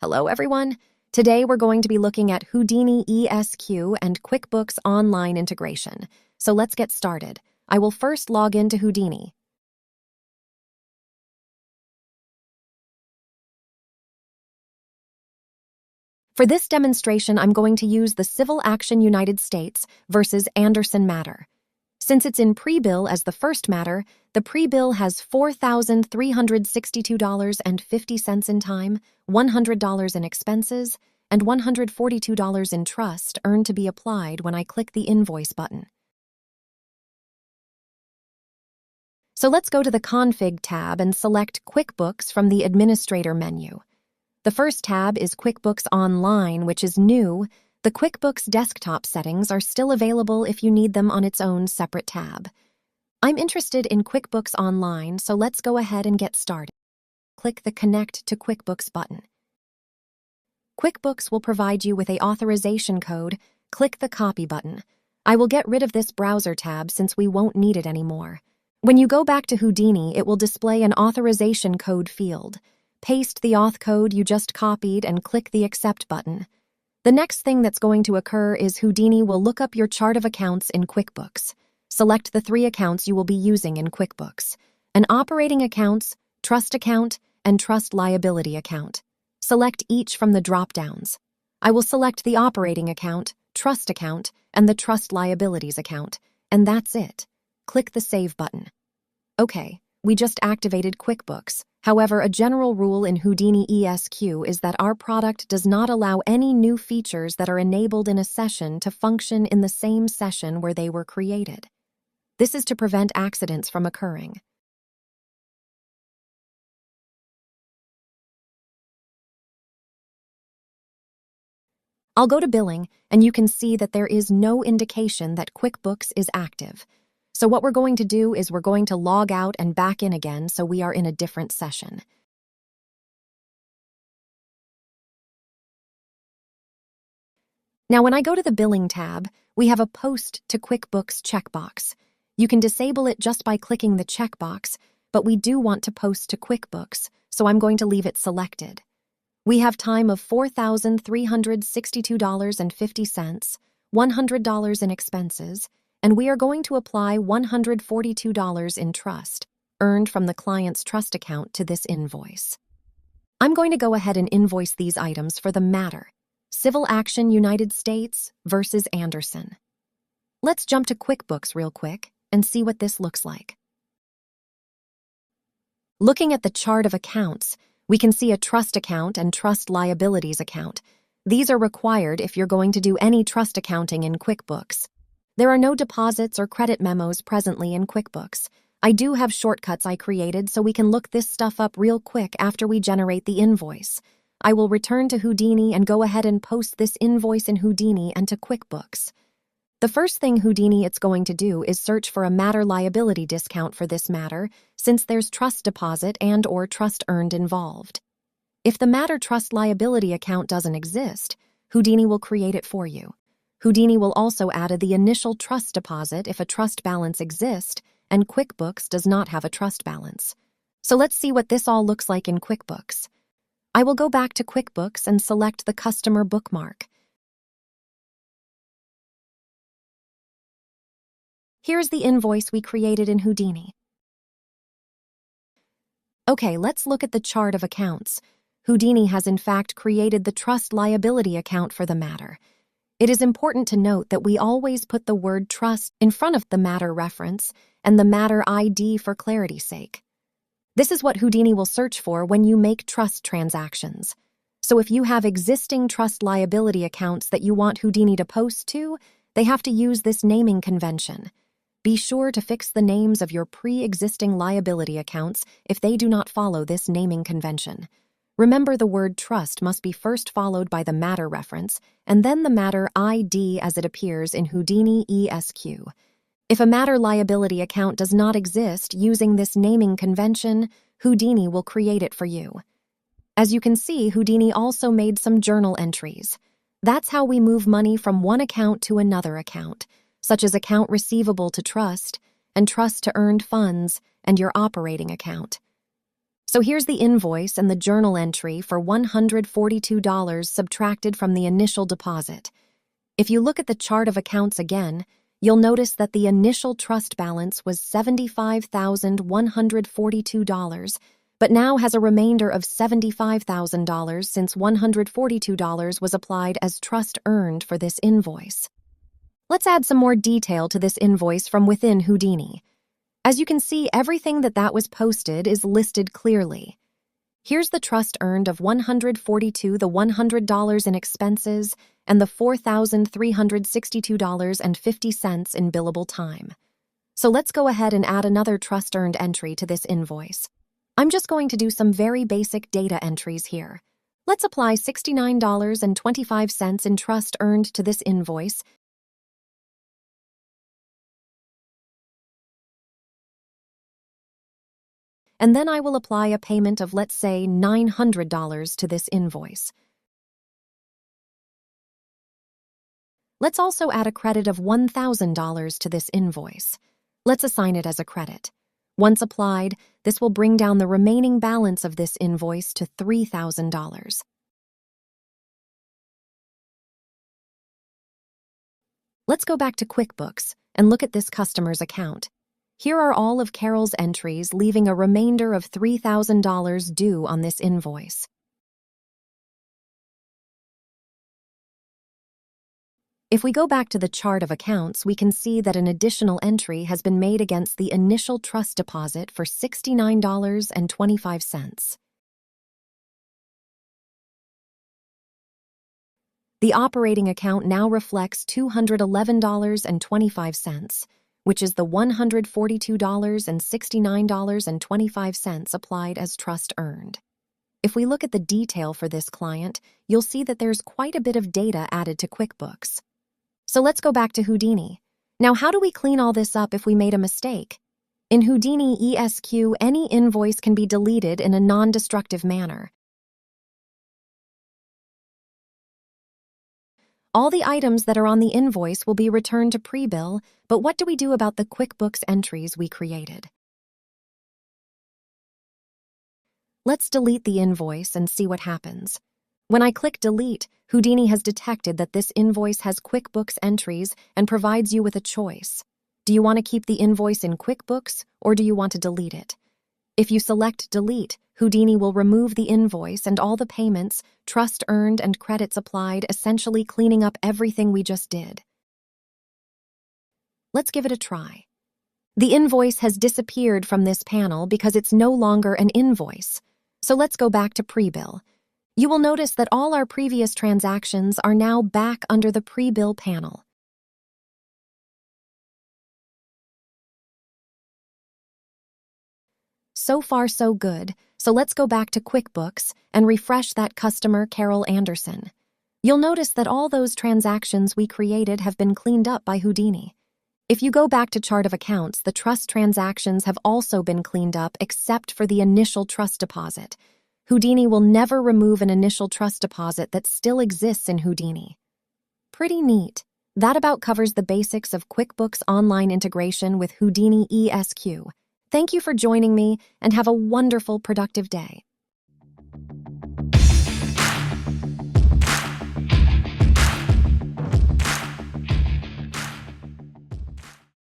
Hello, everyone. Today, we're going to be looking at HoudiniEsq and QuickBooks Online integration. So let's get started. I will first log into Houdini. For this demonstration, I'm going to use the Civil Action United States versus Anderson matter. Since it's in pre-bill as the first matter, the pre-bill has $4,362.50 in time, $100 in expenses, and $142 in trust earned to be applied when I click the Invoice button. So let's go to the Config tab and select QuickBooks from the Administrator menu. The first tab is QuickBooks Online, which is new. The QuickBooks desktop settings are still available if you need them on its own separate tab. I'm interested in QuickBooks Online, so let's go ahead and get started. Click the Connect to QuickBooks button. QuickBooks will provide you with an authorization code. Click the Copy button. I will get rid of this browser tab since we won't need it anymore. When you go back to Houdini, it will display an authorization code field. Paste the auth code you just copied and click the Accept button. The next thing that's going to occur is Houdini will look up your chart of accounts in QuickBooks. Select the 3 accounts you will be using in QuickBooks: an operating accounts, trust account, and trust liability account. Select each from the drop-downs. I will select the operating account, trust account, and the trust liabilities account, and that's it. Click the Save button. Okay, we just activated QuickBooks. However, a general rule in HoudiniEsq is that our product does not allow any new features that are enabled in a session to function in the same session where they were created. This is to prevent accidents from occurring. I'll go to Billing, and you can see that there is no indication that QuickBooks is active. So what we're going to do is we're going to log out and back in again so we are in a different session. Now, when I go to the Billing tab, we have a Post to QuickBooks checkbox. You can disable it just by clicking the checkbox, but we do want to post to QuickBooks, so I'm going to leave it selected. We have time of $4,362.50, $100 in expenses, and we are going to apply $142 in trust, earned from the client's trust account to this invoice. I'm going to go ahead and invoice these items for the matter: Civil Action United States versus Anderson. Let's jump to QuickBooks real quick and see what this looks like. Looking at the chart of accounts, we can see a trust account and trust liabilities account. These are required if you're going to do any trust accounting in QuickBooks. There are no deposits or credit memos presently in QuickBooks. I do have shortcuts I created so we can look this stuff up real quick after we generate the invoice. I will return to Houdini and go ahead and post this invoice in Houdini and to QuickBooks. The first thing Houdini it's going to do is search for a matter liability discount for this matter, since there's trust deposit and/or trust earned involved. If the matter trust liability account doesn't exist, Houdini will create it for you. Houdini will also add the initial trust deposit if a trust balance exists, and QuickBooks does not have a trust balance. So let's see what this all looks like in QuickBooks. I will go back to QuickBooks and select the customer bookmark. Here's the invoice we created in Houdini. Okay, let's look at the chart of accounts. Houdini has in fact created the trust liability account for the matter. It is important to note that we always put the word trust in front of the matter reference and the matter ID for clarity's sake. This is what Houdini will search for when you make trust transactions. So if you have existing trust liability accounts that you want Houdini to post to, they have to use this naming convention. Be sure to fix the names of your pre-existing liability accounts if they do not follow this naming convention. Remember, the word trust must be first followed by the matter reference and then the matter ID as it appears in HoudiniEsq. If a matter liability account does not exist using this naming convention, Houdini will create it for you. As you can see, Houdini also made some journal entries. That's how we move money from one account to another account, such as account receivable to trust, and trust to earned funds, and your operating account. So here's the invoice and the journal entry for $142 subtracted from the initial deposit. If you look at the chart of accounts again, you'll notice that the initial trust balance was $75,142, but now has a remainder of $75,000 since $142 was applied as trust earned for this invoice. Let's add some more detail to this invoice from within Houdini. As you can see, everything that was posted is listed clearly. Here's the trust earned of $142, the $100 in expenses, and the $4,362.50 in billable time. So let's go ahead and add another trust earned entry to this invoice. I'm just going to do some very basic data entries here. Let's apply $69.25 in trust earned to this invoice, and then I will apply a payment of, let's say, $900 to this invoice. Let's also add a credit of $1,000 to this invoice. Let's assign it as a credit. Once applied, this will bring down the remaining balance of this invoice to $3,000. Let's go back to QuickBooks and look at this customer's account. Here are all of Carol's entries, leaving a remainder of $3,000 due on this invoice. If we go back to the chart of accounts, we can see that an additional entry has been made against the initial trust deposit for $69.25. The operating account now reflects $211.25, which is the $142.69.25 applied as trust earned. If we look at the detail for this client, you'll see that there's quite a bit of data added to QuickBooks. So let's go back to Houdini. Now, how do we clean all this up if we made a mistake? In HoudiniEsq, any invoice can be deleted in a non-destructive manner. All the items that are on the invoice will be returned to pre-bill, but what do we do about the QuickBooks entries we created? Let's delete the invoice and see what happens. When I click delete, Houdini has detected that this invoice has QuickBooks entries and provides you with a choice. Do you want to keep the invoice in QuickBooks, or do you want to delete it? If you select delete, Houdini will remove the invoice and all the payments, trust earned, and credits applied, essentially cleaning up everything we just did. Let's give it a try. The invoice has disappeared from this panel because it's no longer an invoice. So let's go back to pre-bill. You will notice that all our previous transactions are now back under the pre-bill panel. So far, so good. So let's go back to QuickBooks and refresh that customer, Carol Anderson. You'll notice that all those transactions we created have been cleaned up by Houdini. If you go back to chart of accounts, the trust transactions have also been cleaned up except for the initial trust deposit. Houdini will never remove an initial trust deposit that still exists in Houdini. Pretty neat. That about covers the basics of QuickBooks Online integration with HoudiniEsq. Thank you for joining me, and have a wonderful, productive day.